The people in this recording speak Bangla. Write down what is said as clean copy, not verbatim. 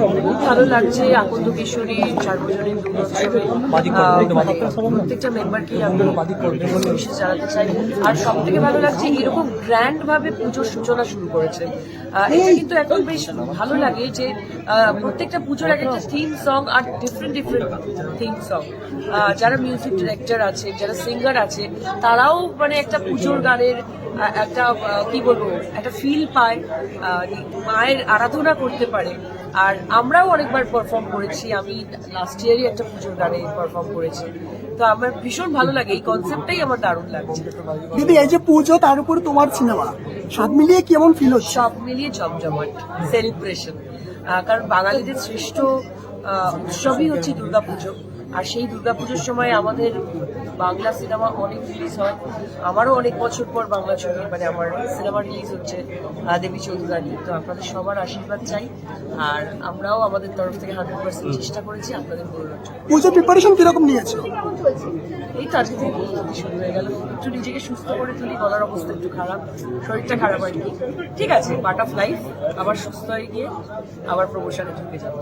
খুব ভালো লাগছে আকন্দ কিশোরী সার্বজনীন দুর্গোৎসবে প্রত্যেকটা মেম্বারকেই আমি বিশেষ জানাতে চাই। আর সব থেকে ভালো লাগছে এরকম গ্র্যান্ড ভাবে পুজোর সূচনা শুরু করেছে। এটা কিন্তু এখন বেশ ভালো লাগে যে প্রত্যেকটা পুজোর এক একটা থিম সং আর ডিফারেন্ট থিম সং। যারা মিউজিক ডিরেক্টর আছে, যারা সিঙ্গার আছে, তারাও মানে একটা পুজোর গানের একটা কি বলবো একটা ফিল পায়, মায়ের আরাধনা করতে পারে। আর আমরাও অনেকবার পারফর্ম করেছি, আমি লাস্ট ইয়ারই একটা পুজোর গানে পারফর্ম করেছি। তো আমার ভীষণ ভালো লাগে, এই কনসেপ্টটাই আমার দারুণ লাগছে। দিদি এই যে পুজো তার উপরে তোমার সিনেমা, সব মিলিয়ে কেমন ফিল হচ্ছে? সব মিলিয়ে জমজমাট সেলিব্রেশন, কারণ বাঙালিদের শ্রেষ্ঠ উৎসবই হচ্ছে দুর্গাপুজো। আর সেই দুর্গাপুজোর সময় আমাদের বাংলা সিনেমা অনেক রিলিজ হয়। আমারও অনেক বছর পর বাংলা ছবি মানে আমার সিনেমা রিলিজ হচ্ছে দেবী চৌধুরানী। তো আপনাদের সবার আশীর্বাদ চাই, আর আমরাও আমাদের তরফ থেকে 100% চেষ্টা করেছি আপনাদের মনোরঞ্জন। পুজো প্রিপারেশন কিরকম নিয়েছো? এই তো আজকে থেকে শুরু হয়ে গেল, একটু নিজেকে সুস্থ করে তুলি, গলার অবস্থা একটু খারাপ, শরীরটা খারাপ আর কি। ঠিক আছে, পার্ট অফ লাইফ, আবার সুস্থ হয়ে গিয়ে আবার প্রমোশনে ঢুকে যাবো।